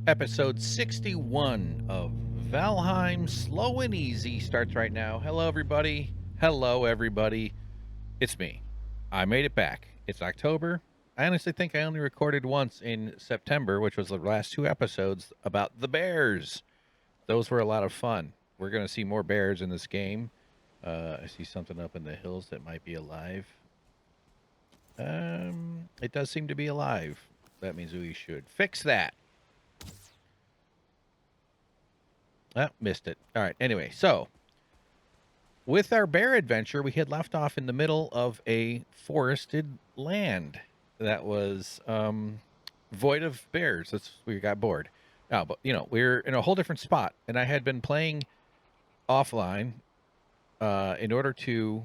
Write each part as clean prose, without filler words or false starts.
Episode 61 of Valheim Slow and Easy starts right now. Hello, everybody. Hello, everybody. It's me. I made it back. It's October. I honestly think I only recorded once in September, which was the last two episodes about the bears. Those were a lot of fun. We're going to see more bears in this game. I see something up in the hills that might be alive. It does seem to be alive. That means we should fix that. Oh, missed it. All right. Anyway, so with our bear adventure, we had left off in the middle of a forested land that was void of bears. We got bored. No, but we're in a whole different spot, and I had been playing offline in order to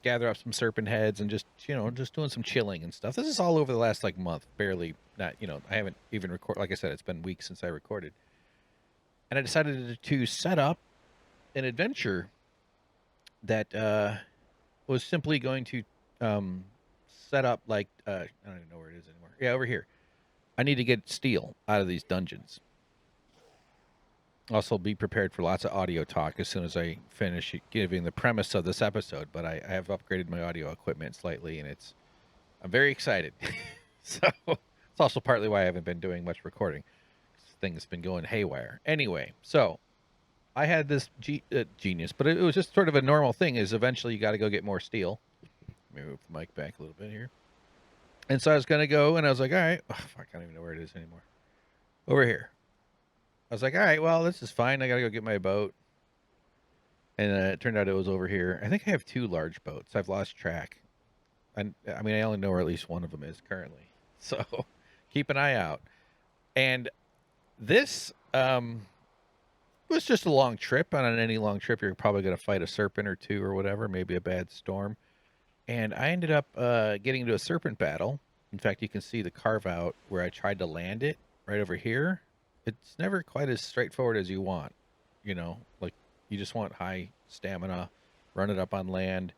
gather up some serpent heads and just doing some chilling and stuff. This is all over the last month, barely. Not I haven't even recorded. Like I said, it's been weeks since I recorded. And I decided to set up an adventure that was simply going to set up I don't even know where it is anymore. Yeah, over here. I need to get steel out of these dungeons. Also, be prepared for lots of audio talk as soon as I finish giving the premise of this episode. But I have upgraded my audio equipment slightly, and I'm very excited. So it's also partly why I haven't been doing much recording. Thing's been going haywire. Anyway, so I had this genius, but it was just sort of a normal thing. Is eventually you got to go get more steel. Let me move the mic back a little bit here. And so I was gonna go, and I was like, all right, I can't even know where it is anymore. Over here. I was like, all right, well, this is fine. I gotta go get my boat. And it turned out it was over here. I think I have two large boats. I've lost track. I mean, I only know where at least one of them is currently. So keep an eye out. And this was just a long trip. And on any long trip, you're probably going to fight a serpent or two or whatever, maybe a bad storm. And I ended up getting into a serpent battle. In fact, you can see the carve out where I tried to land it right over here. It's never quite as straightforward as you want. You just want high stamina, run it up on land,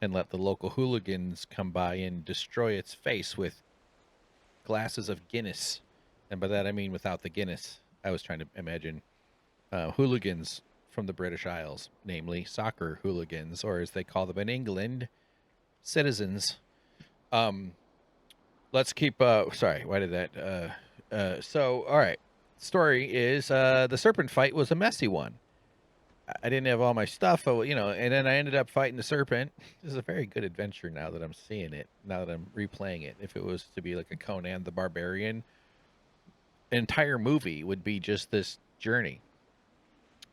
and let the local hooligans come by and destroy its face with glasses of Guinness. And by that I mean without the Guinness. I was trying to imagine hooligans from the British Isles, namely soccer hooligans, or as they call them in England, citizens. Let's keep. Sorry, why did that? So, all right. Story is the serpent fight was a messy one. I didn't have all my stuff, and then I ended up fighting the serpent. This is a very good adventure now that I'm seeing it, now that I'm replaying it. If it was to be like a Conan the Barbarian, an entire movie would be just this journey,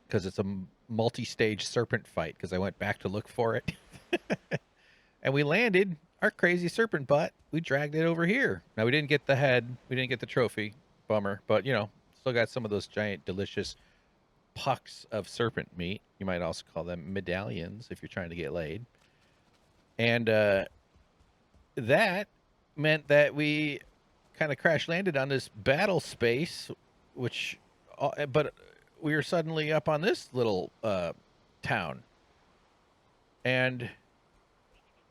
because it's a multi-stage serpent fight, because I went back to look for it. And we landed our crazy serpent butt. We dragged it over here. Now, we didn't get the head. We didn't get the trophy. Bummer. But, still got some of those giant, delicious pucks of serpent meat. You might also call them medallions if you're trying to get laid. And that meant that we kind of crash landed on this battle space, but we were suddenly up on this little town. And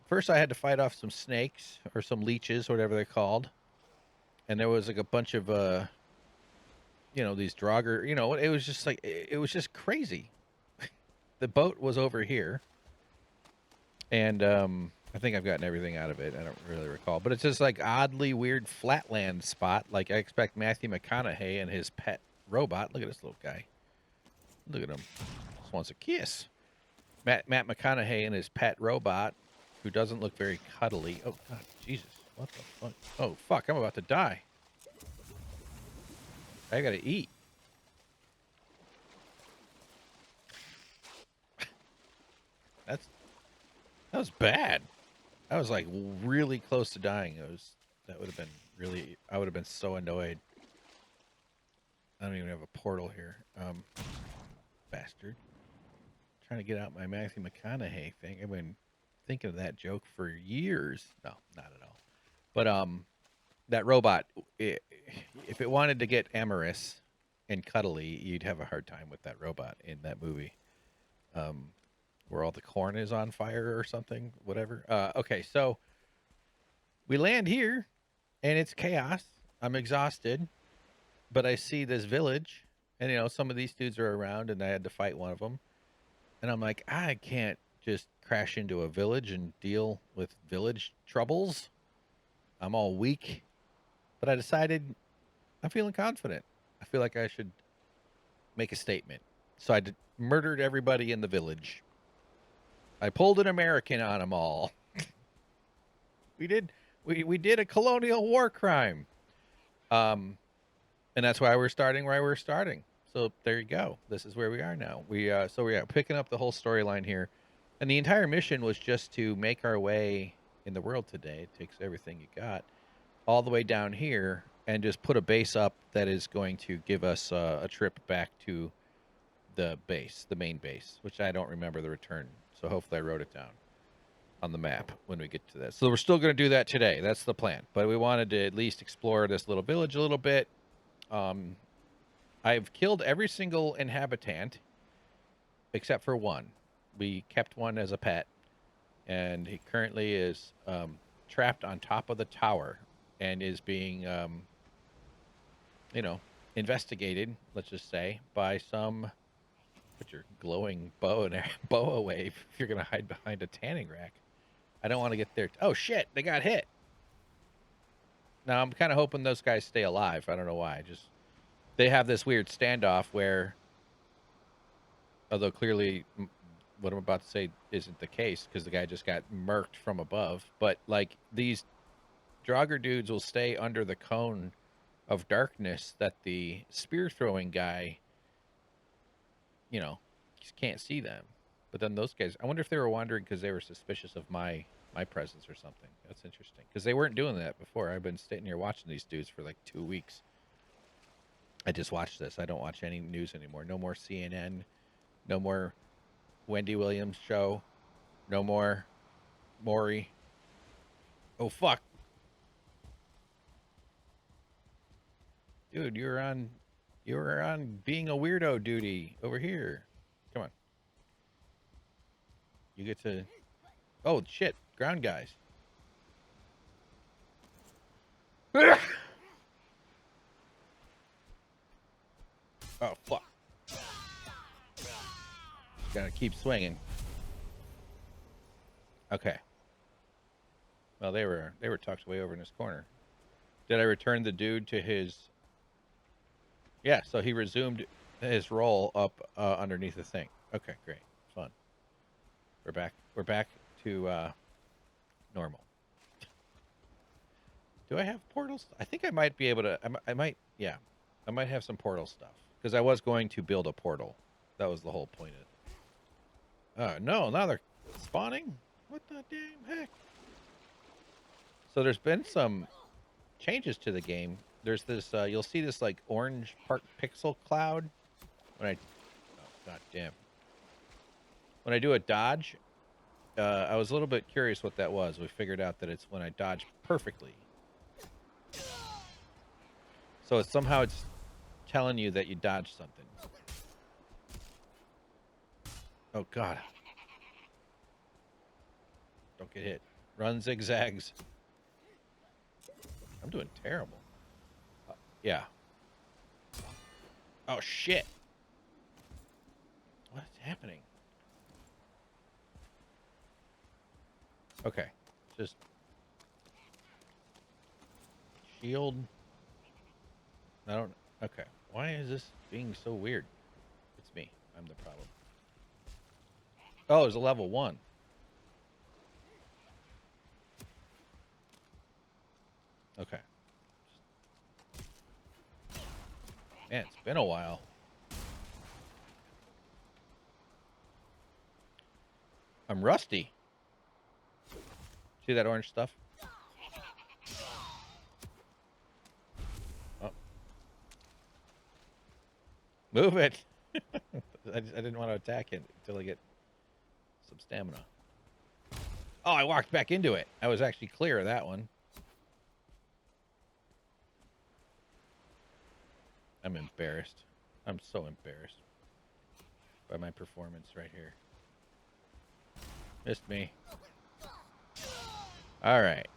first I had to fight off some snakes or some leeches or whatever they're called. And there was a bunch of these Draugr, it was just it was just crazy. The boat was over here, and I think I've gotten everything out of it. I don't really recall, but it's just oddly weird flatland spot. I expect Matthew McConaughey and his pet robot. Look at this little guy. Look at him. Just wants a kiss. Matt McConaughey and his pet robot, who doesn't look very cuddly. Oh God, Jesus! What the fuck? Oh fuck! I'm about to die. I gotta eat. That was bad. I was really close to dying. That would have been really. I would have been so annoyed. I don't even have a portal here. Bastard. Trying to get out my Matthew McConaughey thing. I've been thinking of that joke for years. No, not at all. But that robot, if it wanted to get amorous and cuddly, you'd have a hard time with that robot in that movie, where all the corn is on fire or something, whatever. Okay, so we land here, and it's chaos. I'm exhausted. But I see this village, and some of these dudes are around, and I had to fight one of them. And I'm like, I can't just crash into a village and deal with village troubles. I'm all weak. But I decided I'm feeling confident. I feel like I should make a statement. So murdered everybody in the village. I pulled an American on them all. We did we did a colonial war crime. Um, and that's why we're starting where we're starting. So there you go. This is where we are now. We are picking up the whole storyline here, and the entire mission was just to make our way in the world today. It takes everything you got all the way down here and just put a base up that is going to give us a trip back to the base, the main base, which I don't remember the return. So hopefully I wrote it down on the map when we get to this. So we're still going to do that today. That's the plan. But we wanted to at least explore this little village a little bit. I've killed every single inhabitant except for one. We kept one as a pet, and he currently is trapped on top of the tower and is being, investigated, let's just say, by some. Put your glowing bow and bow away if you're going to hide behind a tanning rack. I don't want to get there. Oh, shit. They got hit. Now, I'm kind of hoping those guys stay alive. I don't know why. They have this weird standoff where, although clearly what I'm about to say isn't the case because the guy just got murked from above, but like these Draugr dudes will stay under the cone of darkness that the spear throwing guy, just can't see them. But then those guys, I wonder if they were wandering because they were suspicious of my presence or something. That's interesting because they weren't doing that before. I've been sitting here watching these dudes for like 2 weeks. I just watched this. I don't watch any news anymore. No more CNN. No more Wendy Williams show. No more Maury. Oh, fuck. Dude, you were on being a weirdo duty over here. Come on. You get to, oh, shit. Ground guys. Oh, fuck. Gotta keep swinging. Okay. Well, they were tucked way over in this corner. Did I return the dude to his? Yeah, so he resumed his role up underneath the thing. Okay, great, fun. We're back. We're back to normal. Do I have portals? I think I might be able to. I might. Yeah, I might have some portal stuff because I was going to build a portal. That was the whole point of it. No, now they're spawning. What the damn heck? So there's been some changes to the game. There's this, you'll see this like orange pixel cloud when god damn. When I do a dodge, I was a little bit curious what that was. We figured out that it's when I dodge perfectly. So somehow it's telling you that you dodged something. Oh god. Don't get hit. Run zigzags. I'm doing terrible. Yeah. Oh, shit. What's happening? Okay. Just shield. I don't. Okay. Why is this being so weird? It's me. I'm the problem. Oh, there's a level 1. Okay. Man, it's been a while. I'm rusty. See that orange stuff? Oh. Move it. I didn't want to attack it until I get some stamina. Oh, I walked back into it. I was actually clear of that one. I'm embarrassed. I'm so embarrassed by my performance right here. Missed me. All right.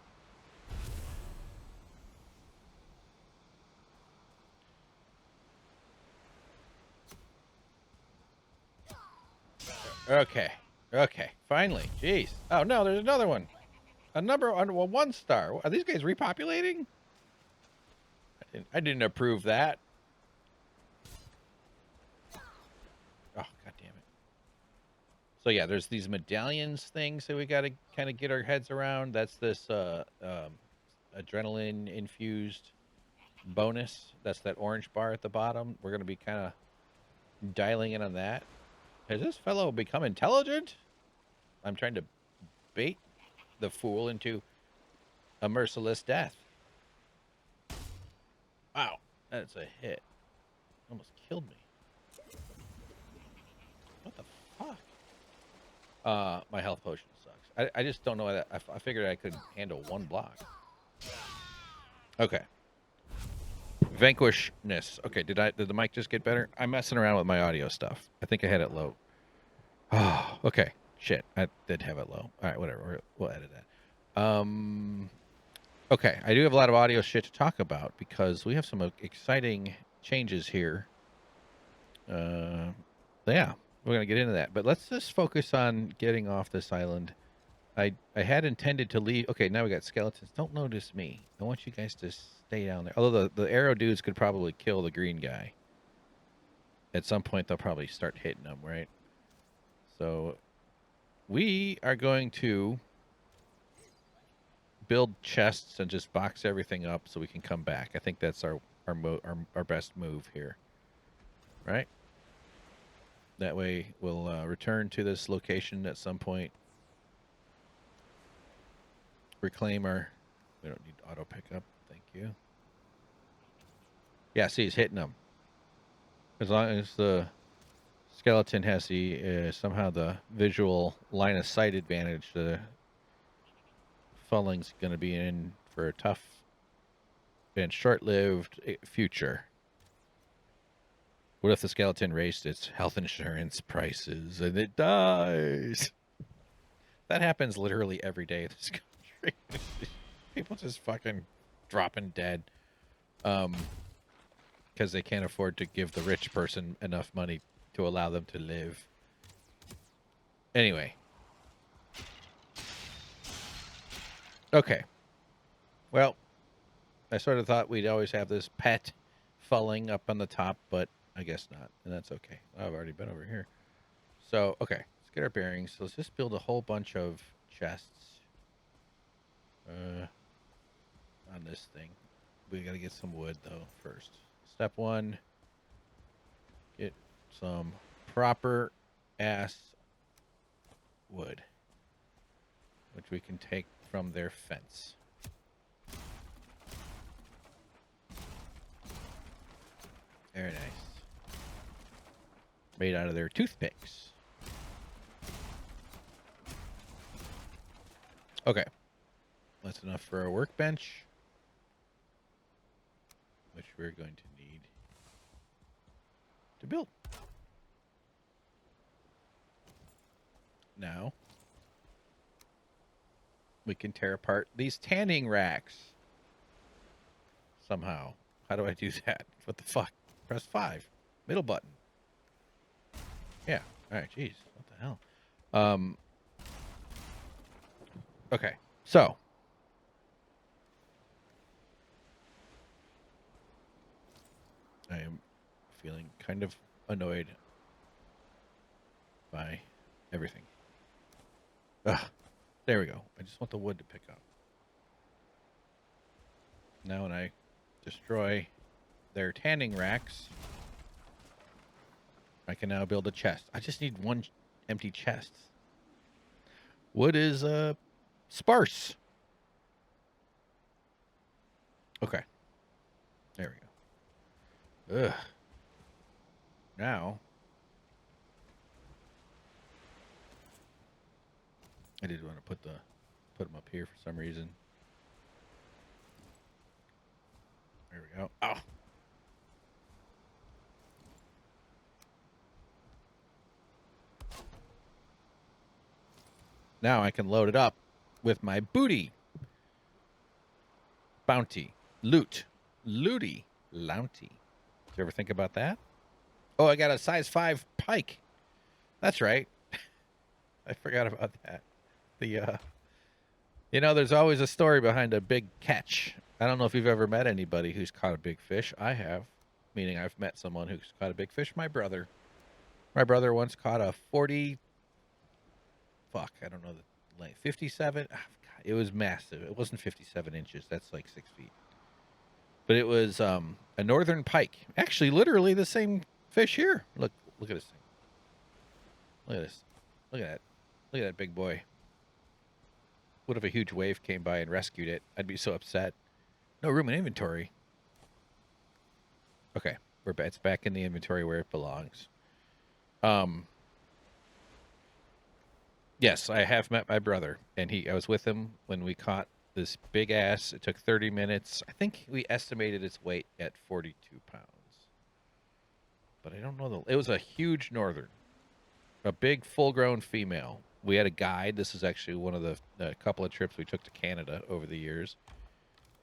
Okay. Okay. Finally. Jeez. Oh no, there's another one. A number on well, 1 star. Are these guys repopulating? I didn't approve that. Oh, god damn it. So yeah, there's these medallions things that we got to kind of get our heads around. That's this adrenaline infused bonus. That's that orange bar at the bottom. We're going to be kind of dialing in on that. Has this fellow become intelligent? I'm trying to bait the fool into a merciless death. Wow, that's a hit. Almost killed me. What the fuck? My health potion sucks. I just don't know why that. I figured I could handle 1 block. Okay. Vanquishness. Okay, did the mic just get better? I'm messing around with my audio stuff. I think I had it low. Oh, okay. Shit, I did have it low. All right, whatever. We'll edit that. Okay, I do have a lot of audio shit to talk about because we have some exciting changes here. Yeah, we're gonna get into that, but let's just focus on getting off this island. I had intended to leave. Okay, now we got skeletons. Don't notice me. I want you guys to stay down there. Although the arrow dudes could probably kill the green guy. At some point, they'll probably start hitting them, right? So we are going to build chests and just box everything up so we can come back. I think that's our best move here, right? That way we'll return to this location at some point. Reclaim our... We don't need auto pickup. Thank you. Yeah, see, he's hitting them. As long as the skeleton has the somehow the visual line of sight advantage, the Fulling's going to be in for a tough and short-lived future. What if the skeleton raised its health insurance prices and it dies? That happens literally every day in this country. People just fucking dropping dead because they can't afford to give the rich person enough money to allow them to live. Anyway. Okay. Well, I sort of thought we'd always have this pet Fulling up on the top, but I guess not, and that's okay. I've already been over here. So, okay, let's get our bearings. So let's just build a whole bunch of chests on this thing. We got to get some wood, though, first. Step 1, get some proper-ass wood, which we can take from their fence. Very nice. Made out of their toothpicks. Okay. That's enough for our workbench, which we're going to need to build. Now, we can tear apart these tanning racks somehow. How do I do that? What the fuck? Press 5. Middle button. Yeah. All right. Jeez. What the hell? Okay. So. I am feeling kind of annoyed by everything. Ugh. There we go. I just want the wood to pick up. Now when I destroy their tanning racks, I can now build a chest. I just need 1 empty chest. Wood is sparse. Okay. There we go. Ugh. Now I did want to put them up here for some reason. There we go. Oh. Now I can load it up with my booty. Bounty. Loot. Looty. Lounty. Did you ever think about that? Oh, I got a size 5 pike. That's right. I forgot about that. The there's always a story behind a big catch. I don't know if you've ever met anybody who's caught a big fish. I have, meaning I've met someone who's caught a big fish. My brother. My brother once caught a 40. Fuck, I don't know the length. 57. Oh, God, it was massive. It wasn't 57 inches. That's like 6 feet. But it was a northern pike. Actually, literally the same fish here. Look at this thing. Look at this. Look at that. Look at that big boy. What if a huge wave came by and rescued it? I'd be so upset. No room in inventory. Okay, it's back in the inventory where it belongs. Yes, I have met my brother, and I was with him when we caught this big ass. It took 30 minutes. I think we estimated its weight at 42 pounds. But I don't know it was a huge northern, a big full-grown female. We had a guide. This is actually one of the couple of trips we took to Canada over the years.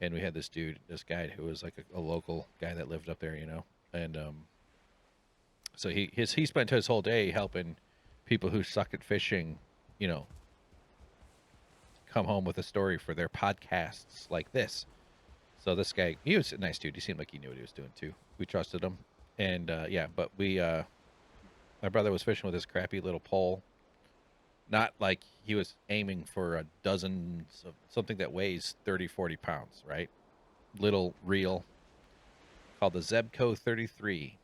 And we had this guide who was like a local guy that lived up there, And so he spent his whole day helping people who suck at fishing, come home with a story for their podcasts like this. So this guy, he was a nice dude. He seemed like he knew what he was doing too. We trusted him. And but my brother was fishing with his crappy little pole. Not like he was aiming for a dozen of something that weighs 30, 40 pounds, right? Little reel called the Zebco 33.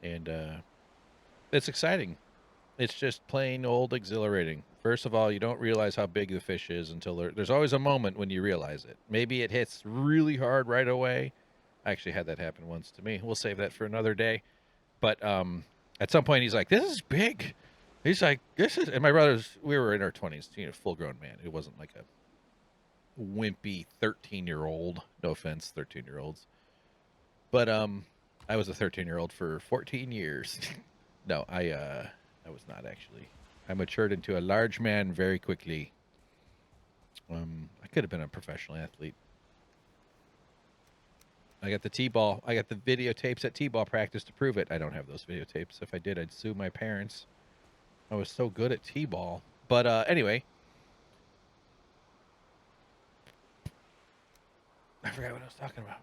And it's exciting. It's just plain old exhilarating. First of all, you don't realize how big the fish is until there's always a moment when you realize it. Maybe it hits really hard right away. I actually had that happen once to me. We'll save that for another day. But at some point, he's like, "This is big." He's like, "This is," and my brother's. We were in our 20s, full grown man. It wasn't like a wimpy 13-year-old. No offense, 13-year-olds. But I was a 13-year-old for 14 years. No, I was not actually. I matured into a large man very quickly. I could have been a professional athlete. I got the T-ball. I got the videotapes at T-ball practice to prove it. I don't have those videotapes. If I did, I'd sue my parents. I was so good at T-ball. But anyway. I forgot what I was talking about.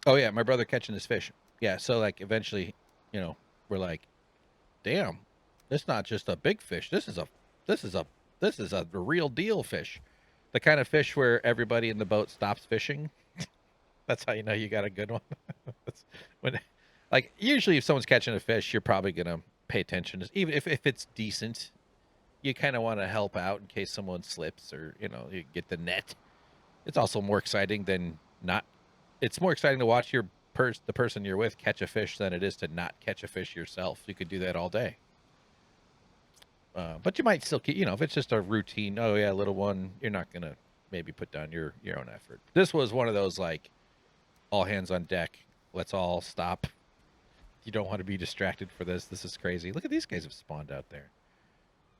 Oh, yeah, my brother catching this fish. Yeah, so, like, eventually, we're like, damn, this is not just a big fish. This is a real deal fish. The kind of fish where everybody in the boat stops fishing. That's how you know you got a good one. Usually if someone's catching a fish, you're probably going to pay attention. Even if it's decent, you kind of want to help out in case someone slips or, you get the net. It's also more exciting than not. It's more exciting to watch the person you're with catch a fish than it is to not catch a fish yourself. You could do that all day. But you might still keep, if it's just a routine, oh yeah, little one, you're not going to maybe put down your own effort. This was one of those, like, all hands on deck. Let's all stop. You don't want to be distracted for this. This is crazy. Look at these guys have spawned out there.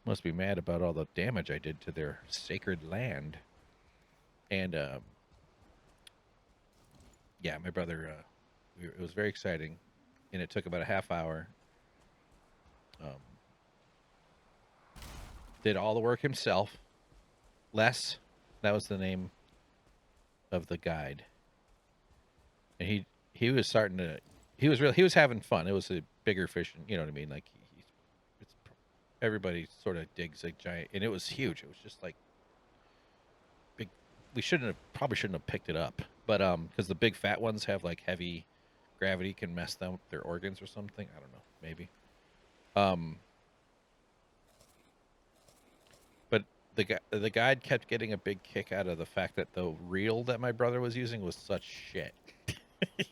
Must be mad about all the damage I did to their sacred land. And, yeah, my brother, it was very exciting. And it took about a half hour. Did all the work himself. Les, that was the name of the guide. And he was starting to, he was having fun. It was a bigger fish, you know what I mean? Like, everybody sort of digs a giant, and it was huge. It was just like big. We probably shouldn't have picked it up, but because the big fat ones have like heavy gravity, can mess them their organs or something. I don't know, maybe. But the guide kept getting a big kick out of the fact that the reel that my brother was using was such shit.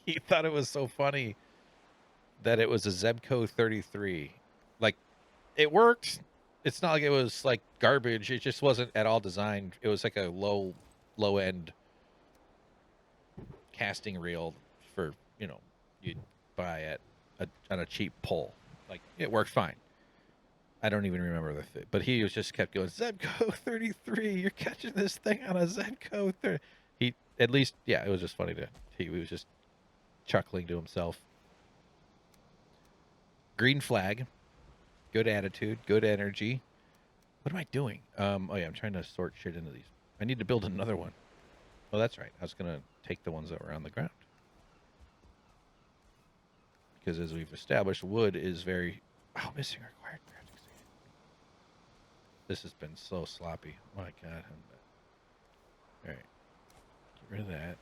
He thought it was so funny that it was a Zebco 33. Like, it worked. It's not like it was like garbage. It just wasn't at all designed. It was like a low end casting reel for, you'd buy on a cheap pole. Like, it worked fine. I don't even remember the fit, but he just kept going, Zebco 33, you're catching this thing on a Zebco 30. He, at least, yeah, it was just funny he was just chuckling to himself. Green flag. Good attitude. Good energy. What am I doing? Oh yeah, I'm trying to sort shit into these. I need to build another one. Oh, that's right. I was gonna take the ones that were on the ground. Because as we've established, wood is very... Oh, missing required crafting. This has been so sloppy. Oh my god. All right. Get rid of that.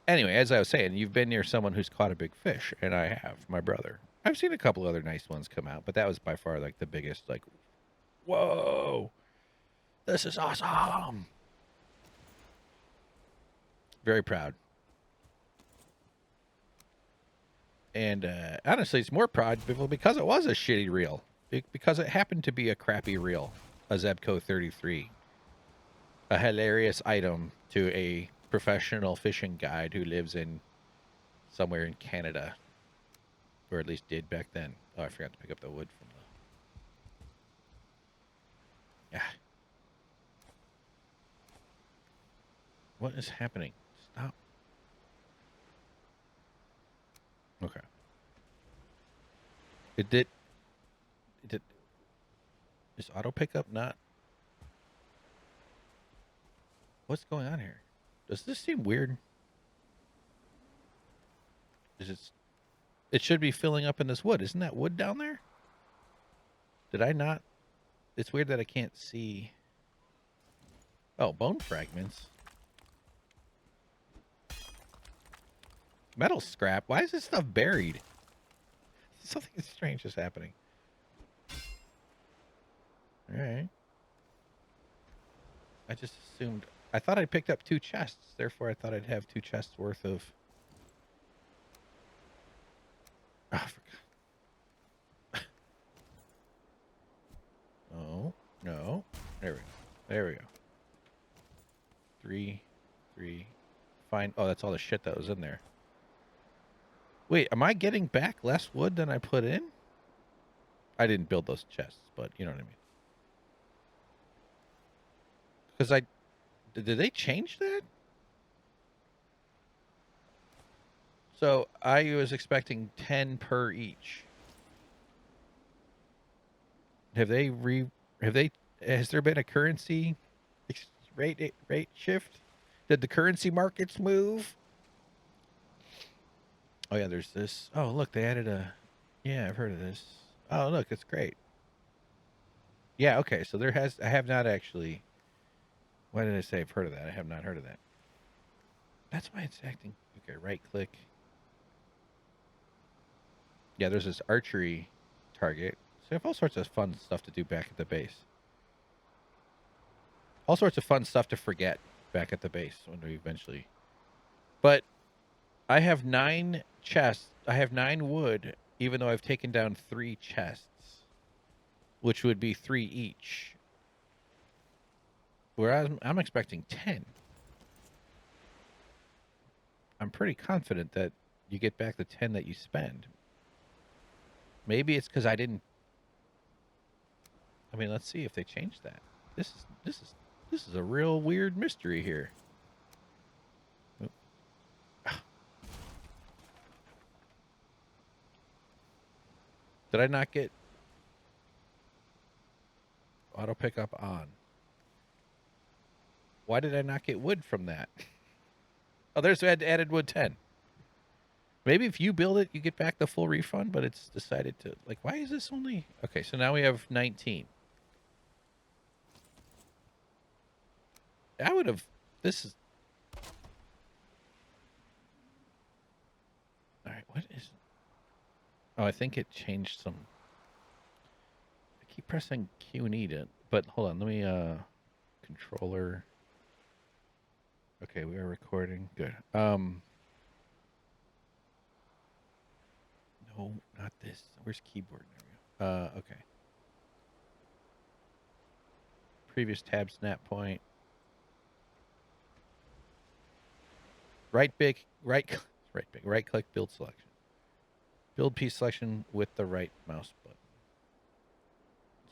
Anyway, as I was saying, you've been near someone who's caught a big fish, and I have, my brother. I've seen a couple other nice ones come out, but that was by far like the biggest, like, whoa, this is awesome. Very proud. And honestly, it's more proud because it was a shitty reel. Because it happened to be a crappy reel, a Zebco 33. A hilarious item to a professional fishing guide who lives in somewhere in Canada. Or at least did back then. Oh, I forgot to pick up the wood from the... Yeah. What is happening? Stop. Okay. It did... Is auto pickup not... What's going on here? Does this seem weird? Is it... It should be filling up in this wood. Isn't that wood down there? Did I not... It's weird that I can't see... Oh, bone fragments. Metal scrap. Why is this stuff buried? Something strange is happening. Alright. I just assumed... I thought I picked up 2 chests. Therefore, I thought I'd have 2 chests worth of... Oh, I forgot. Oh, no. There we go. There we go. 3. Fine. Oh, that's all the shit that was in there. Wait, am I getting back less wood than I put in? I didn't build those chests, but you know what I mean. Because did they change that? So I was expecting 10 per each. Has there been a currency rate shift? Did the currency markets move? Oh yeah, there's this. Oh look, they added a... Yeah, I've heard of this. Oh look, it's great. Yeah, okay, so I have not actually... Why did I say I've heard of that? I have not heard of that. That's why it's acting... Okay, right click. Yeah, there's this archery target. So I have all sorts of fun stuff to do back at the base. All sorts of fun stuff to forget back at the base when we eventually... But I have 9 chests. I have 9 wood, even though I've taken down 3 chests, which would be 3 each. Whereas I'm expecting 10. I'm pretty confident that you get back the 10 that you spend. Maybe it's because I didn't... I mean, let's see if they changed that. This is a real weird mystery here. Did I not get auto pickup on? Why did I not get wood from that? Oh, there's added wood 10. Maybe if you build it, you get back the full refund, but it's decided to... Like, why is this only... Okay, so now we have 19. I would have... This is... Alright, what is... Oh, I think it changed some... I keep pressing Q and E to... But hold on, let me... Controller... Okay, we are recording. Good. No, not this. Where's keyboard? There we go. Okay. Previous tab snap point. Right click build selection. Build piece selection with the right mouse button.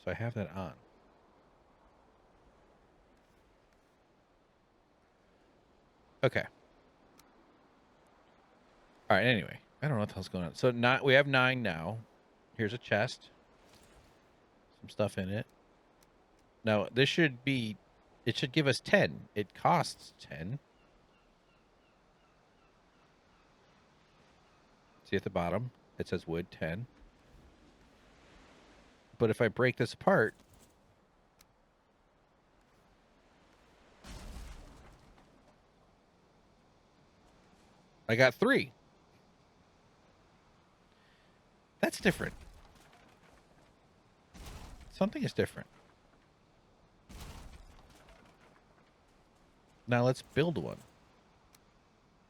So I have that on. Okay. All right, anyway. I don't know what the hell's going on. So we have 9 now. Here's a chest. Some stuff in it. Now, this should be... It should give us 10. It costs 10. See at the bottom? It says wood 10. But if I break this apart... I got 3. That's different. Something is different. Now let's build one.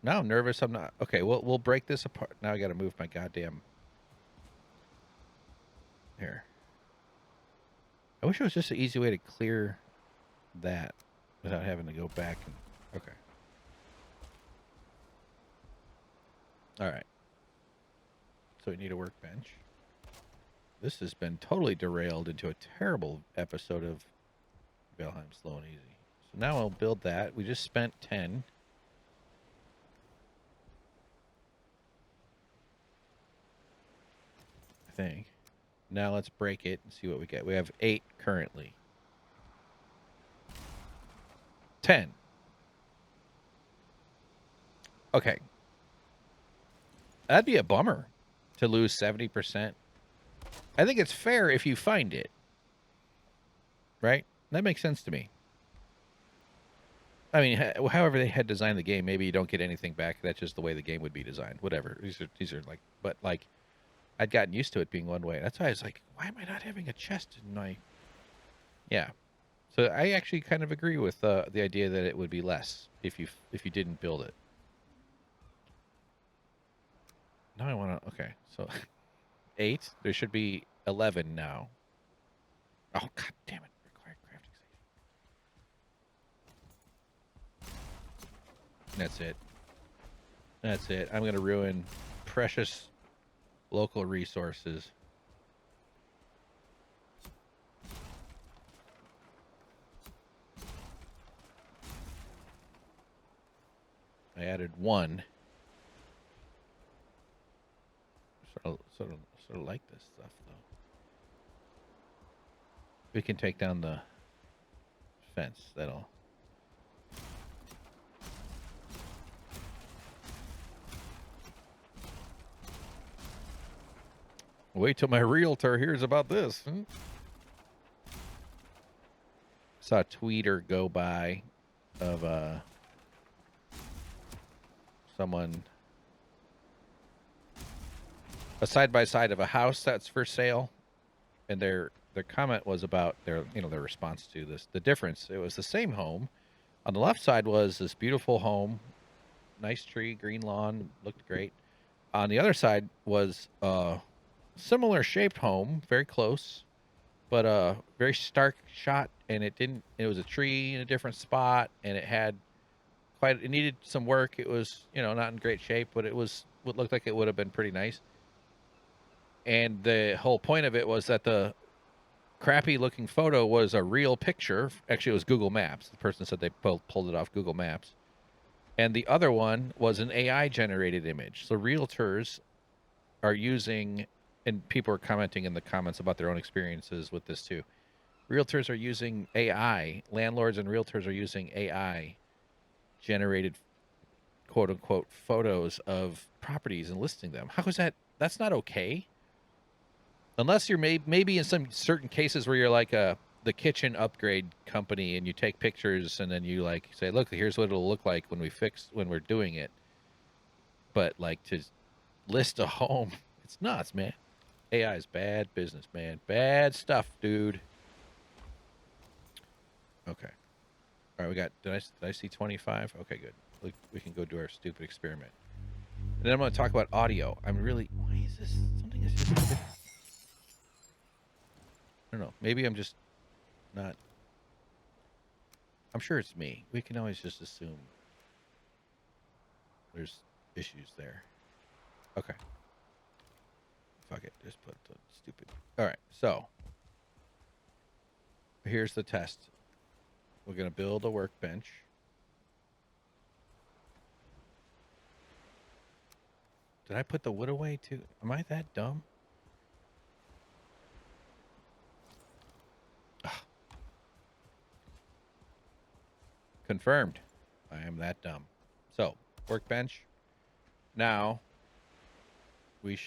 Now I'm nervous. I'm not. Okay, we'll break this apart. Now I got to move my goddamn... Here. I wish it was just an easy way to clear that without having to go back and... Okay. All right. So we need a workbench. This has been totally derailed into a terrible episode of Valheim Slow and Easy. So now I'll build that. We just spent 10. I think. Now let's break it and see what we get. We have 8 currently. 10. Okay. That'd be a bummer to lose 70%. I think it's fair if you find it. Right? That makes sense to me. I mean, however they had designed the game, maybe you don't get anything back. That's just the way the game would be designed. Whatever. These are like... But, like, I'd gotten used to it being one way. That's why I was like, why am I not having a chest in my... Yeah. So I actually kind of agree with the idea that it would be less if you didn't build it. Now I want to... Okay, so 8. There should be 11 now. Oh, god damn it. Required crafting station. That's it. That's it. I'm going to ruin precious local resources. I added 1. Sort of like this stuff, though. We can take down the fence. That'll... Wait till my realtor hears about this. Saw a tweeter go by of someone... a side-by-side of a house that's for sale, and their comment was about their response to this. The difference, it was the same home. On the left side was this beautiful home, nice tree, green lawn, looked great. On the other side was a similar shaped home, very close, but a very stark shot, and it was a tree in a different spot, and it needed some work. It was, not in great shape, but it looked like it would have been pretty nice. And the whole point of it was that the crappy looking photo was a real picture. Actually, it was Google Maps. The person said they pulled it off Google Maps. And the other one was an AI generated image. So realtors are using, and people are commenting in the comments about their own experiences with this too. Realtors are using AI. Landlords and realtors are using AI generated quote unquote photos of properties and listing them. How is that? That's not okay. Unless you're maybe in some certain cases where you're like the kitchen upgrade company and you take pictures and then you like say, look, here's what it'll look like when we're doing it. But like to list a home, it's nuts, man. AI is bad business, man. Bad stuff, dude. Okay. All right, we got, did I see 25? Okay, good. We can go do our stupid experiment. And then I'm going to talk about audio. Why is this? Something is just... I don't know. Maybe I'm just not... I'm sure it's me. We can always just assume there's issues there. Okay. Fuck it. Just put the stupid... All right. So here's the test. We're going to build a workbench Did I put the wood away too? Am I that dumb? Ugh. Confirmed. I am that dumb. So, workbench. Now, we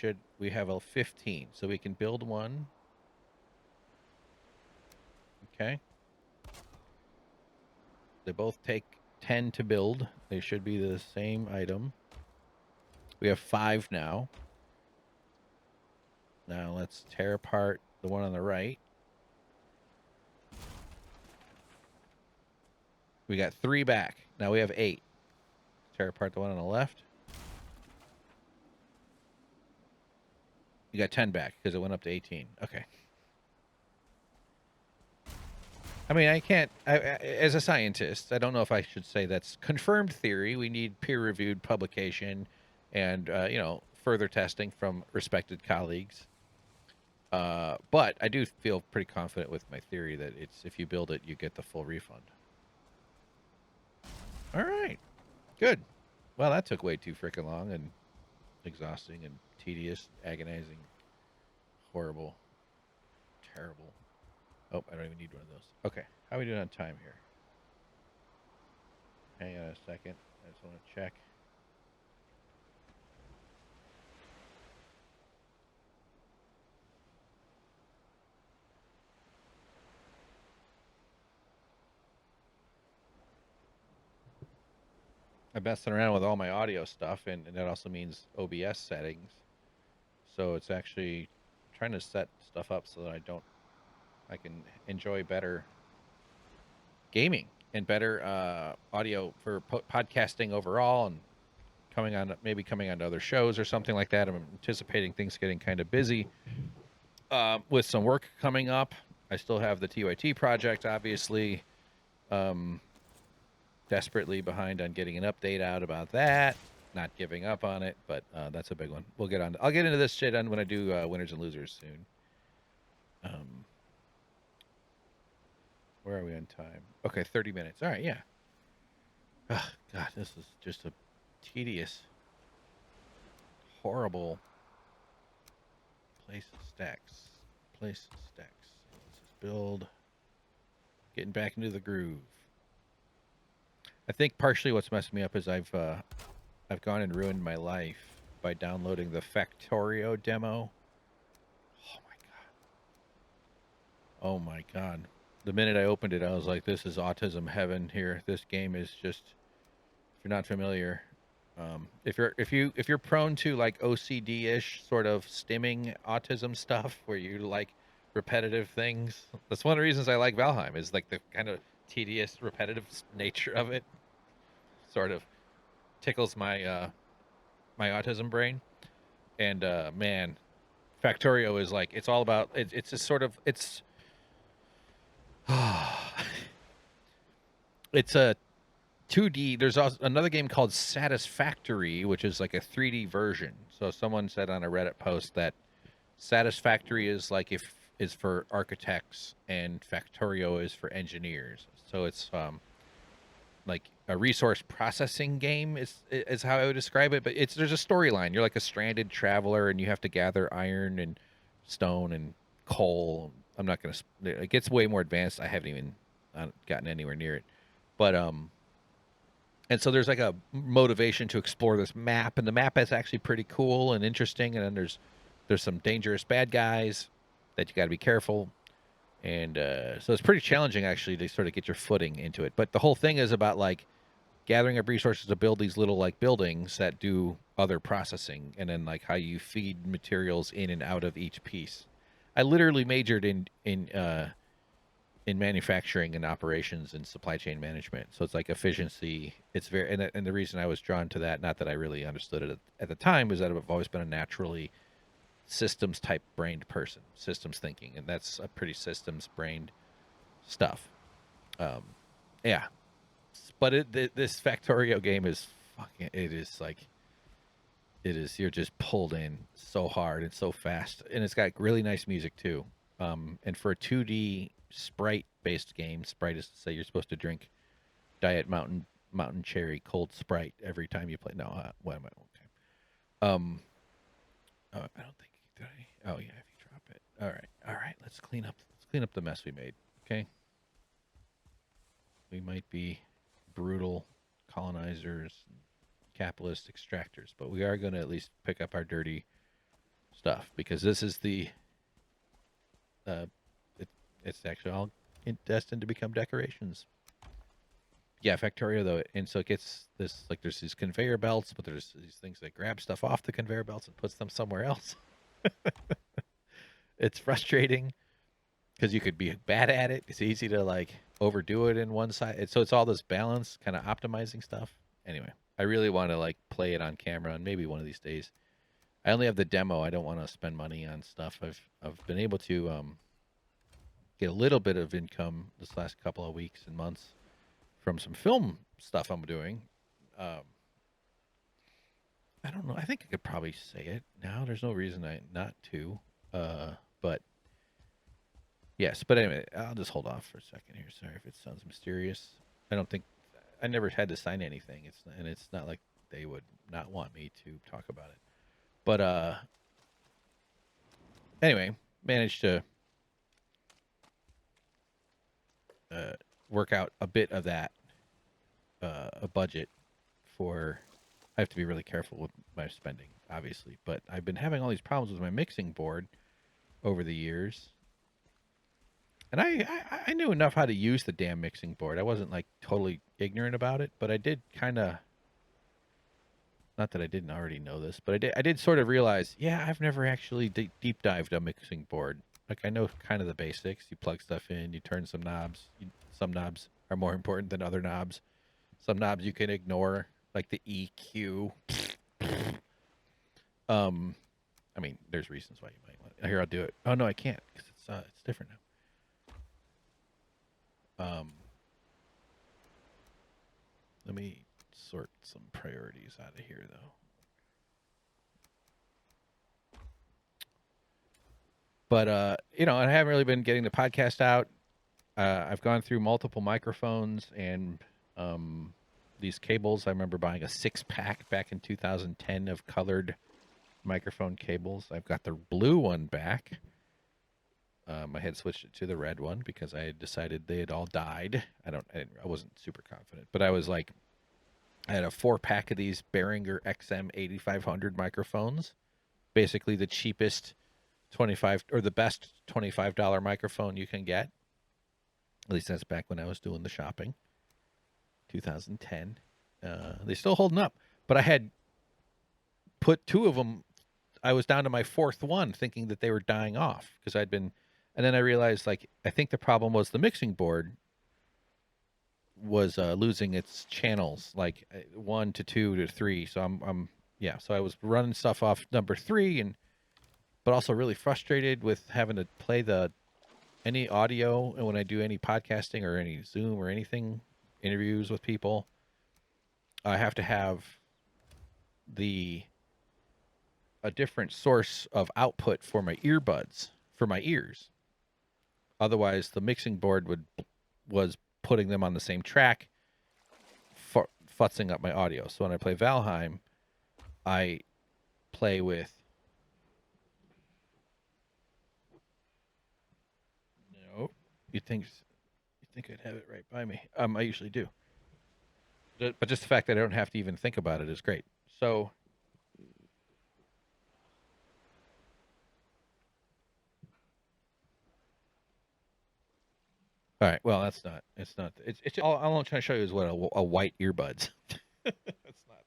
have a 15, so we can build one. Okay. They both take 10 to build. They should be the same item. We have 5 now. Now let's tear apart the one on the right. We got 3 back. Now we have 8. Tear apart the one on the left. You got 10 back because it went up to 18. Okay. I mean, I can't, as a scientist, I don't know if I should say that's confirmed theory. We need peer-reviewed publication and, further testing from respected colleagues. But I do feel pretty confident with my theory that it's if you build it, you get the full refund. All right. Good. Well, that took way too freaking long and exhausting and tedious, agonizing, horrible, terrible. Oh, I don't even need one of those. Okay. How are we doing on time here? Hang on a second. I just want to check. I'm messing around with all my audio stuff, and that also means OBS settings. So it's actually trying to set stuff up so that I can enjoy better gaming and better audio for podcasting overall, and coming on to other shows or something like that. I'm anticipating things getting kind of busy with some work coming up. I still have the TYT project, obviously. Desperately behind on getting an update out about that. Not giving up on it, but that's a big one. We'll get on. I'll get into this shit when I do winners and losers soon. Where are we on time? Okay, 30 minutes. All right, yeah. Oh, God, this is just a tedious, horrible place stacks. Place stacks. Let's just build. Getting back into the groove. I think partially what's messing me up is I've gone and ruined my life by downloading the Factorio demo. Oh my god. Oh my god. The minute I opened it, I was like, "This is autism heaven here. This game is just." If you're not familiar, if you're prone to like OCD-ish sort of stimming autism stuff, where you like repetitive things, that's one of the reasons I like Valheim. Is like the kind of tedious, repetitive nature of it. Sort of tickles my my autism brain, and man, Factorio is like it's all about it's a sort of it's a 2D. There's also another game called Satisfactory, which is like a 3D version. So someone said on a Reddit post that Satisfactory is like if is for architects and Factorio is for engineers. So it's like a resource processing game is how I would describe it. But there's a storyline. You're like a stranded traveler, and you have to gather iron and stone and coal. I'm not gonna. It gets way more advanced. I haven't even gotten anywhere near it, but and so there's like a motivation to explore this map, and the map is actually pretty cool and interesting. And then there's some dangerous bad guys that you got to be careful. And so it's pretty challenging actually to sort of get your footing into it. But the whole thing is about like gathering up resources to build these little like buildings that do other processing, and then like how you feed materials in and out of each piece. I literally majored in manufacturing and operations and supply chain management. So it's like efficiency. It's very and the reason I was drawn to that, not that I really understood it at the time, was that I've always been a naturally systems type brained person, systems thinking, and that's a pretty systems brained stuff. Yeah, but this Factorio game is fucking. It is like it is. You're just pulled in so hard and so fast, and it's got really nice music too. And for a 2D sprite based game, sprite is to say you're supposed to drink diet mountain cherry cold Sprite every time you play. No, what am I? Okay. Oh, I don't think did I. Oh yeah, if you drop it. All right. Let's clean up. Let's clean up the mess we made. Okay. We might be brutal colonizers, capitalist extractors, but we are going to at least pick up our dirty stuff because this is the. Uh, it, it's actually all destined to become decorations. Yeah, Factorio though, and so it gets this like there's these conveyor belts, but there's these things that grab stuff off the conveyor belts and puts them somewhere else. It's frustrating because you could be bad at it. It's easy to like overdo it in one side. So it's all this balance, kind of optimizing stuff. Anyway, I really want to like play it on camera, and maybe one of these days. I only have the demo. I don't want to spend money on stuff. I've been able to get a little bit of income this last couple of weeks and months from some film stuff I'm doing. Um, I don't know. I think I could probably say it now. There's no reason I not to. But yes. But anyway, I'll just hold off for a second here. Sorry if it sounds mysterious. I don't think I never had to sign anything. It's not like they would not want me to talk about it. But anyway, managed to uh, work out a bit of that a budget for. I have to be really careful with my spending, obviously. But I've been having all these problems with my mixing board over the years. And I knew enough how to use the damn mixing board. I wasn't like totally ignorant about it, but I did kind of, not that I didn't already know this, but I did sort of realize, yeah, I've never actually deep dived a mixing board. Like I know kind of the basics. You plug stuff in, you turn some knobs. Some knobs are more important than other knobs. Some knobs you can ignore, like the EQ. Um, I mean, there's reasons why you might want it. Here, I'll do it. Oh no, I can't because it's different now. Let me sort some priorities out of here, though. But I haven't really been getting the podcast out. I've gone through multiple microphones and these cables. I remember buying a 6-pack back in 2010 of colored microphone cables. I've got the blue one back. I had switched it to the red one because I had decided they had all died. I wasn't super confident, but I was like, I had a 4-pack of these Behringer XM 8500 microphones, basically the cheapest 25 or the best $25 microphone you can get. At least that's back when I was doing the shopping, 2010. They still holding up, but I had put 2 of them. I was down to my 4th one, thinking that they were dying off because I'd been, and then I realized like I think the problem was the mixing board was losing its channels, like 1 to 2 to 3. So I'm yeah. So I was running stuff off number 3, and but also really frustrated with having to play any audio, and when I do any podcasting or any Zoom or anything, interviews with people, I have to have a different source of output for my earbuds for my ears. Otherwise, the mixing board was putting them on the same track, futzing up my audio. So when I play Valheim, I play with. No, you think I'd have it right by me? I usually do. But just the fact that I don't have to even think about it is great. So, all right. Well, that's not. It's not. It's all I'm trying to show you is what a white earbuds. It's not.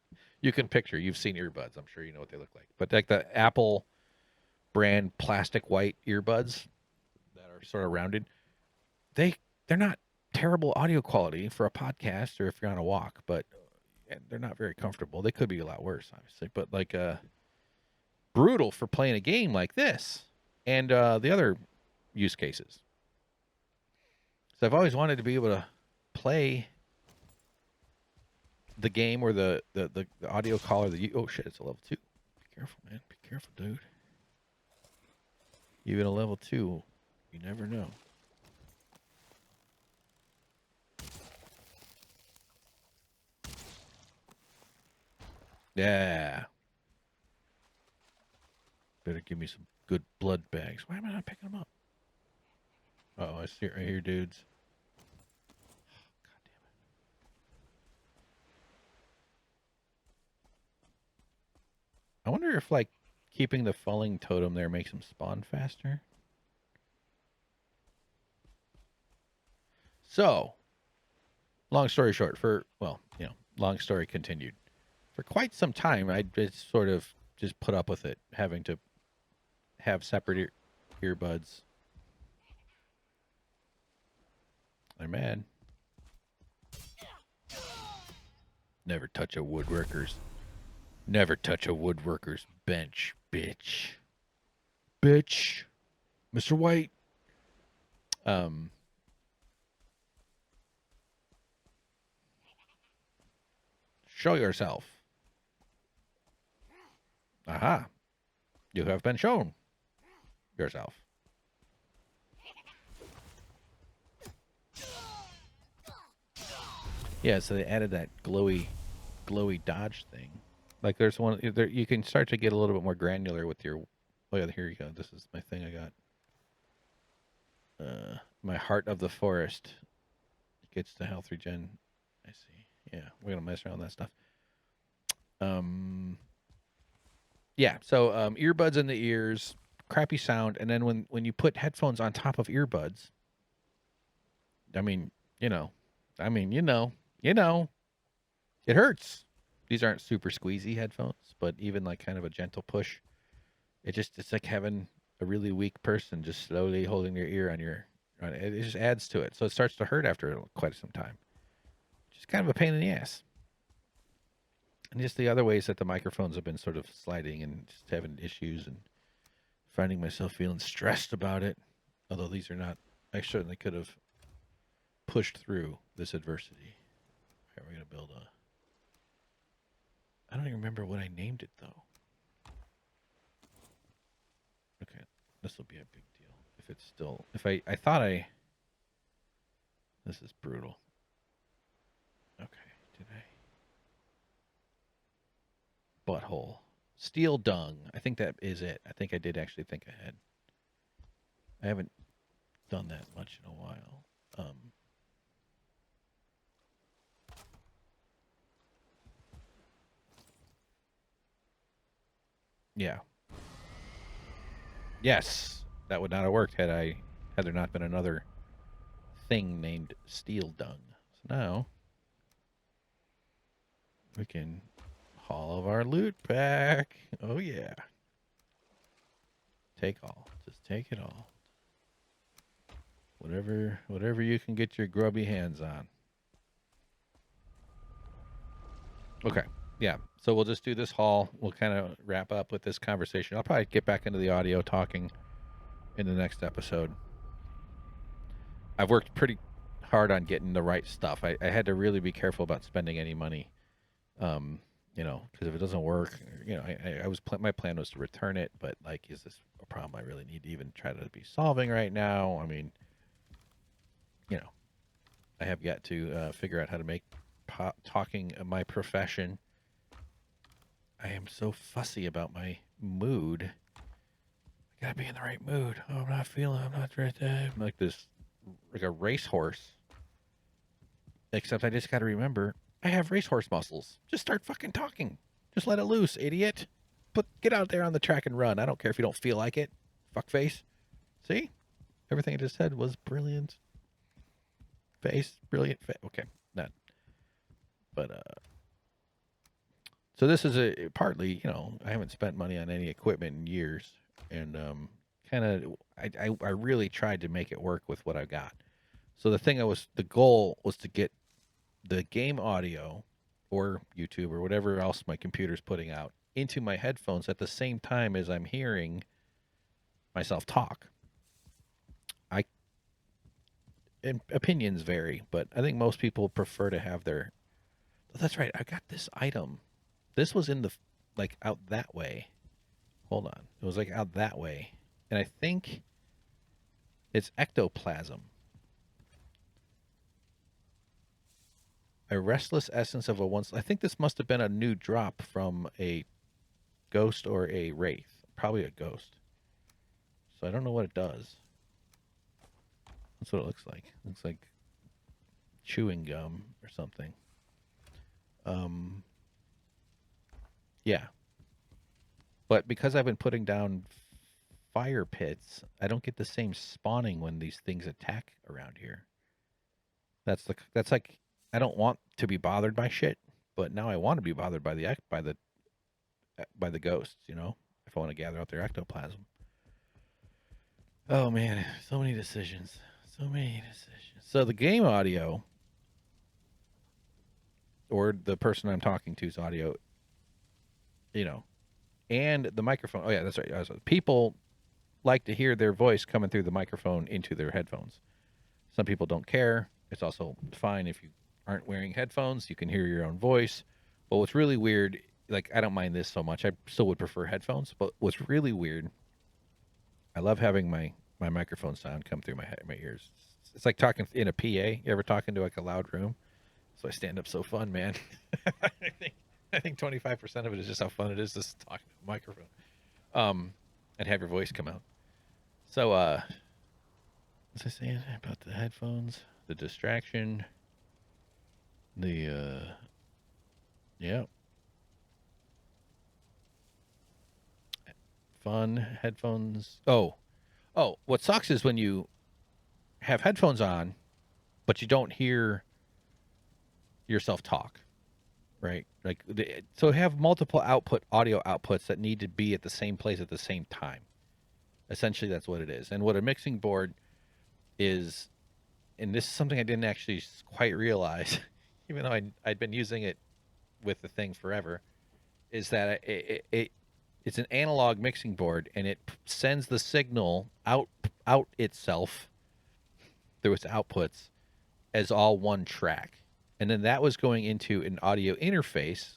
You can picture. You've seen earbuds. I'm sure you know what they look like. But like the Apple brand plastic white earbuds that are sort of rounded, they're not terrible audio quality for a podcast or if you're on a walk, but they're not very comfortable. They could be a lot worse, obviously, but like brutal for playing a game like this and the other use cases. So I've always wanted to be able to play the game or the audio call or oh shit, it's a level 2. Be careful, man. Be careful, dude. Even a level 2, you never know. Yeah. Better give me some good blood bags. Why am I not picking them up? Oh, I see it right here, dudes. God damn it. I wonder if, like, keeping the falling totem there makes them spawn faster. So, long story short, long story continued. For quite some time, I just sort of just put up with it, having to have separate earbuds. They're mad. Never touch a woodworker's. Never touch a woodworker's bench, bitch. Bitch. Mr. White. Show yourself. Aha. You have been shown yourself. Yeah, so they added that glowy dodge thing. Like there's one there, you can start to get a little bit more granular with your. Oh yeah, here you go. This is my thing I got. My heart of the forest gets to health regen. I see. Yeah, we're gonna mess around with that stuff. Yeah. So earbuds in the ears, crappy sound, and then when you put headphones on top of earbuds, I mean, you know, it hurts. These aren't super squeezy headphones, but even like kind of a gentle push, it's like having a really weak person just slowly holding their ear on your. It just adds to it, so it starts to hurt after quite some time. Just kind of a pain in the ass. And just the other ways that the microphones have been sort of sliding and just having issues and finding myself feeling stressed about it. Although these are not, I certainly could have pushed through this adversity. All right, we're gonna build a. I don't even remember what I named it though. Okay, this will be a big deal. If it's still, if I thought I. This is brutal. Okay, did I? Butthole. Steel dung. I think that is it. I think I did actually think ahead. I haven't done that much in a while. Yeah. Yes, that would not have worked had there not been another thing named steel dung. So now we can haul all of our loot back. Oh yeah. Take all. Just take it all. Whatever you can get your grubby hands on. Okay. Yeah. So we'll just do this haul. We'll kind of wrap up with this conversation. I'll probably get back into the audio talking in the next episode. I've worked pretty hard on getting the right stuff. I had to really be careful about spending any money. Because if it doesn't work, my plan was to return it, but like, is this a problem I really need to even try to be solving right now? I mean, I have yet to figure out how to make talking my profession. I am so fussy about my mood. I gotta be in the right mood. Oh, I'm not right there. I'm like this, like a racehorse. Except I just gotta remember, I have racehorse muscles. Just start fucking talking. Just let it loose, idiot. Get out there on the track and run. I don't care if you don't feel like it. Fuckface. See? Everything I just said was brilliant. Brilliant face. Okay, not. But so this is partly, I haven't spent money on any equipment in years, and I really tried to make it work with what I got. So the goal was to get the game audio or YouTube or whatever else my computer's putting out into my headphones at the same time as I'm hearing myself talk. And opinions vary, but I think most people prefer to have their. Oh, that's right. I got this item. This was in the like out that way. Hold on. It was like out that way, and I think it's ectoplasm. A restless essence of a once. I think this must have been a new drop from a ghost or a wraith. probably a ghost. So I don't know what it does. That's what it looks like. It looks like chewing gum or something. Um, yeah. But because I've been putting down fire pits, I don't get the same spawning when these things attack around here. That's like I don't want to be bothered by shit, but now I want to be bothered by the ghosts. You know, if I want to gather out their ectoplasm. Oh man, so many decisions. So many decisions. So the game audio, or the person I'm talking to's audio, you know, and the microphone. Oh yeah, that's right. People like to hear their voice coming through the microphone into their headphones. Some people don't care. It's also fine if you aren't wearing headphones. You can hear your own voice. But what's really weird, like I don't mind this so much. I still would prefer headphones. But what's really weird, I love having my microphone sound come through my ears. It's like talking in a PA. You ever talking to like a loud room? So I stand up so fun, man. I think I think 25% of it is just how fun it is just talking to a microphone. And have your voice come out. So what's I saying about the headphones? The distraction. The yeah. Fun headphones. Oh, what sucks is when you have headphones on, but you don't hear yourself talk, right? Like so have multiple audio outputs that need to be at the same place at the same time. Essentially that's what it is. And what a mixing board is, and this is something I didn't actually quite realize even though I'd been using it with the thing forever, is that it's an analog mixing board and it sends the signal out itself through its outputs as all one track. And then that was going into an audio interface,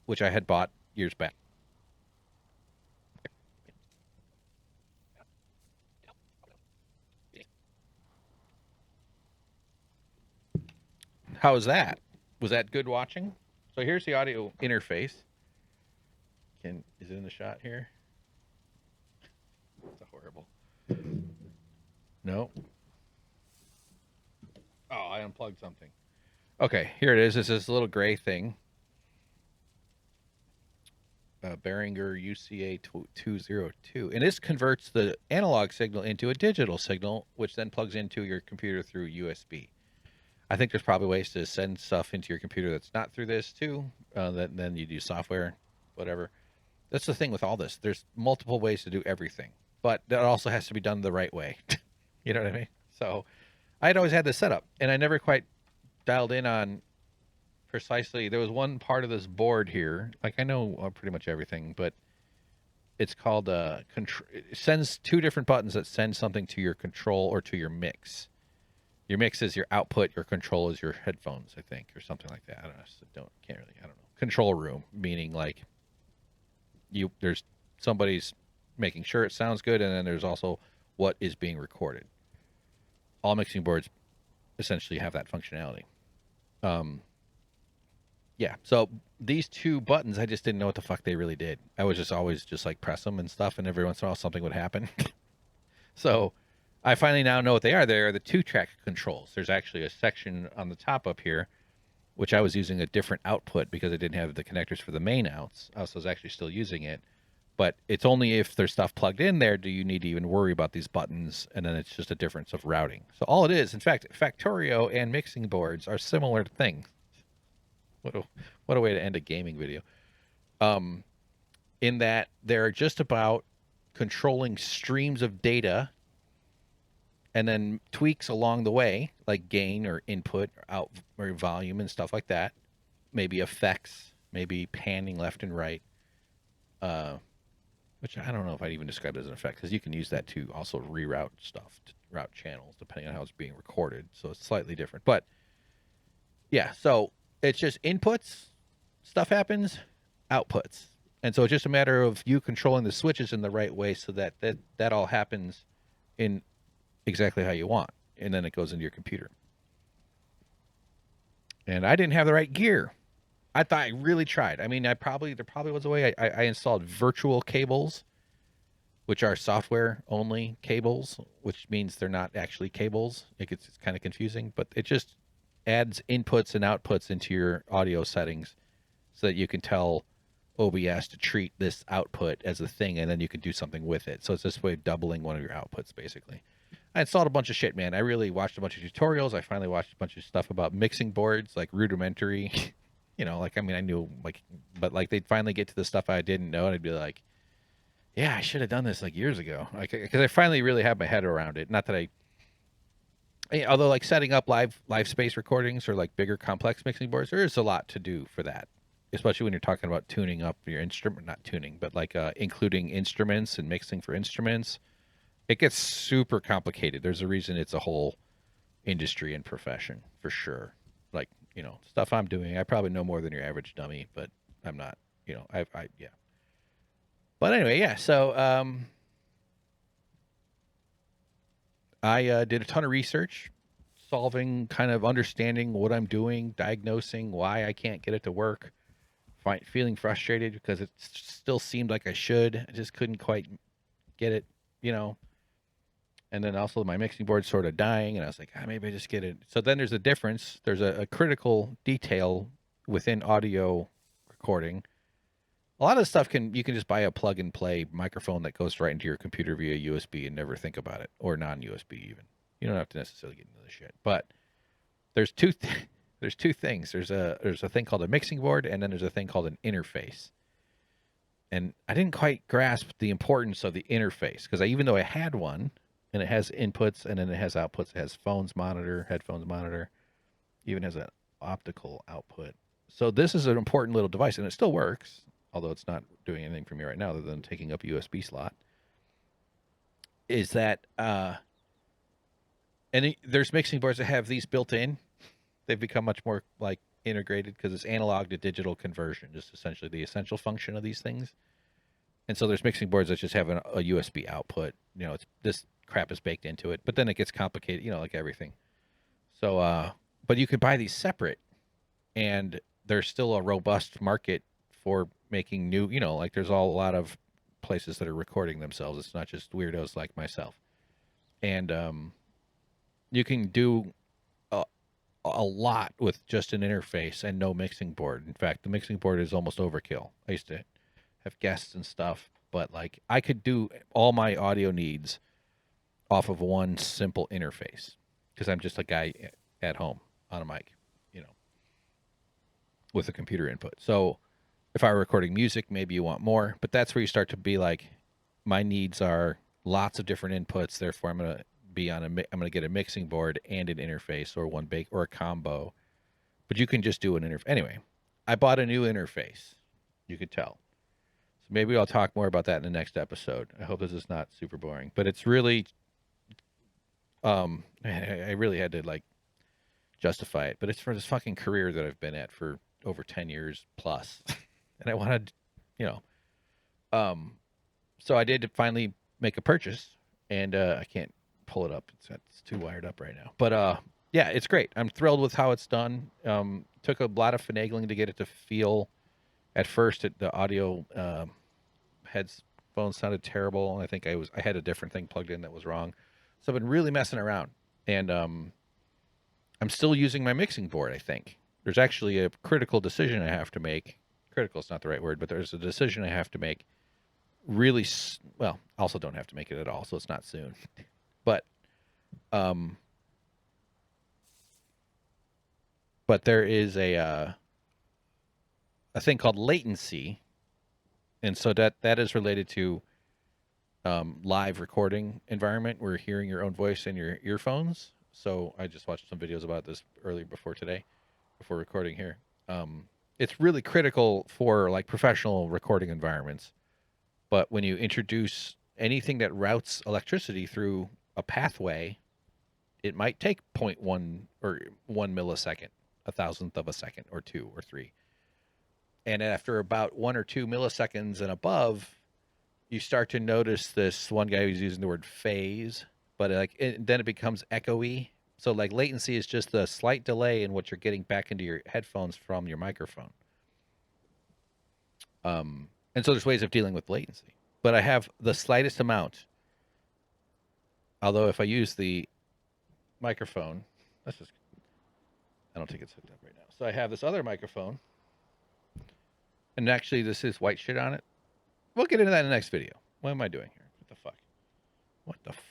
which I had bought years back. How was that? Was that good watching? So here's the audio interface. Is it in the shot here? It's horrible. No. Oh, I unplugged something. Okay, here it is. It's this little gray thing. Behringer UCA 202. And this converts the analog signal into a digital signal, which then plugs into your computer through USB. I think there's probably ways to send stuff into your computer that's not through this too. Then you do software, whatever. That's the thing with all this. There's multiple ways to do everything, but that also has to be done the right way. You know what I mean? So I'd always had this setup, and I never quite dialed in on precisely. There was one part of this board here. Like I know pretty much everything, but it's called it sends two different buttons that send something to your control or to your mix. Your mix is your output, your control is your headphones, I think, or something like that. I don't know. I don't know. Control room, meaning like there's somebody's making sure it sounds good, and then there's also what is being recorded. All mixing boards essentially have that functionality. Yeah. So these two buttons, I just didn't know what the fuck they really did. I was just always just like press them and stuff, and every once in a while something would happen. So I finally now know what they are. They are the 2-track controls. There's actually a section on the top up here, which I was using a different output because I didn't have the connectors for the main outs. So I was actually still using it. But it's only if there's stuff plugged in there do you need to even worry about these buttons, and then it's just a difference of routing. So all it is, in fact, Factorio and mixing boards are similar things. What a way to end a gaming video. In that they're just about controlling streams of data and then tweaks along the way, like gain or input or out or volume and stuff like that. Maybe effects, maybe panning left and right. Which I don't know if I'd even describe it as an effect, because you can use that to also reroute stuff, to route channels, depending on how it's being recorded. So it's slightly different. But yeah, so it's just inputs, stuff happens, outputs. And so it's just a matter of you controlling the switches in the right way so that all happens in exactly how you want. And then it goes into your computer. And I didn't have the right gear. I thought I really tried. I mean, there probably was a way. I installed virtual cables which are software only cables, which means they're not actually cables. It's kind of confusing, but it just adds inputs and outputs into your audio settings so that you can tell OBS to treat this output as a thing, and then you can do something with it. So it's this way of doubling one of your outputs, basically. I installed a bunch of shit, man. I really watched a bunch of tutorials. I finally watched a bunch of stuff about mixing boards, like rudimentary. Like, I mean, I knew, like, but like they'd finally get to the stuff I didn't know, and I'd be like, yeah, I should have done this like years ago. Like, because I finally really had my head around it. Not that although like setting up live space recordings or like bigger complex mixing boards, there is a lot to do for that, especially when you're talking about tuning up your instrument, not tuning, but like including instruments and mixing for instruments. It gets super complicated. There's a reason it's a whole industry and profession for sure. Like, stuff I'm doing, I probably know more than your average dummy, but I'm not, yeah. But anyway, yeah. So I did a ton of research, solving, kind of understanding what I'm doing, diagnosing why I can't get it to work, feeling frustrated because it still seemed like I should. I just couldn't quite get it, you know. And then also my mixing board sort of dying, and I was like, maybe I just get it. So then there's a difference. There's a critical detail within audio recording. A lot of stuff you can just buy a plug and play microphone that goes right into your computer via USB and never think about it, or non-USB even. You don't have to necessarily get into the shit. But there's there's two things. There's a thing called a mixing board, and then there's a thing called an interface. And I didn't quite grasp the importance of the interface because even though I had one, and it has inputs and then it has outputs, it has headphones monitor, even has an optical output. So this is an important little device, and it still works, although it's not doing anything for me right now other than taking up a USB slot. Is that there's mixing boards that have these built in. They've become much more like integrated because it's analog to digital conversion, just essentially the essential function of these things. And so there's mixing boards that just have a USB output. It's this crap is baked into it, but then it gets complicated, like everything. So, but you could buy these separate, and there's still a robust market for making new, like there's a lot of places that are recording themselves. It's not just weirdos like myself. And you can do a lot with just an interface and no mixing board. In fact, the mixing board is almost overkill. I used to have guests and stuff, but like I could do all my audio needs off of one simple interface because I'm just a guy at home on a mic, with a computer input. So if I were recording music, maybe you want more, but that's where you start to be like, my needs are lots of different inputs. Therefore, I'm going to get a mixing board and an interface, or or a combo. But you can just do an interface. Anyway, I bought a new interface. You could tell. So maybe I'll talk more about that in the next episode. I hope this is not super boring, but it's really, I really had to like justify it, but it's for this fucking career that I've been at for over 10 years plus. And I wanted, so I did finally make a purchase, and I can't pull it up. It's too wired up right now. But yeah, it's great. I'm thrilled with how it's done. Took a lot of finagling to get it to feel. At first, the audio headphones sounded terrible, and I think I had a different thing plugged in that was wrong. So I've been really messing around, and I'm still using my mixing board. I think there's actually a critical decision I have to make. Critical is not the right word, but there's a decision I have to make. Really, well, also don't have to make it at all, so it's not soon. But there is a thing called latency, and so that is related to live recording environment. We're hearing your own voice in your earphones. So I just watched some videos about this earlier before recording here. It's really critical for like professional recording environments. But when you introduce anything that routes electricity through a pathway, it might take 0.1 or 1 millisecond, a thousandth of a second, or 2 or 3. And after about 1 or 2 milliseconds and above, you start to notice this. One guy was using the word phase, but then it becomes echoey. So like latency is just the slight delay in what you're getting back into your headphones from your microphone. And so there's ways of dealing with latency. but I have the slightest amount. Although if I use the microphone, let's just, I don't think it's hooked up right now. So I have this other microphone, and actually this is white shit on it. We'll get into that in the next video. What am I doing here? What the fuck?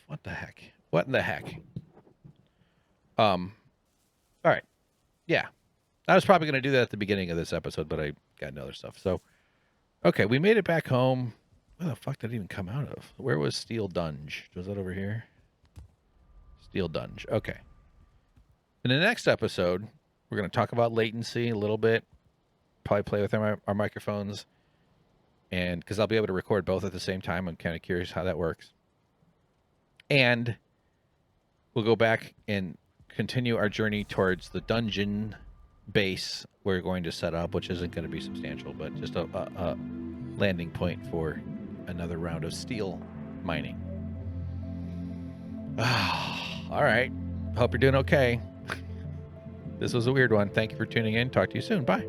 What the heck? What in the heck? All right. Yeah. I was probably going to do that at the beginning of this episode, but I got into other stuff. So, okay, we made it back home. Where the fuck did it even come out of? Where was Steel Dunge? Was that over here? Steel Dunge. Okay. In the next episode, we're going to talk about latency a little bit. Probably play with our microphones. And because I'll be able to record both at the same time. I'm kind of curious how that works. And we'll go back and continue our journey towards the dungeon base we're going to set up, which isn't going to be substantial, but just a landing point for another round of steel mining. All right. Hope you're doing okay. This was a weird one. Thank you for tuning in. Talk to you soon. Bye.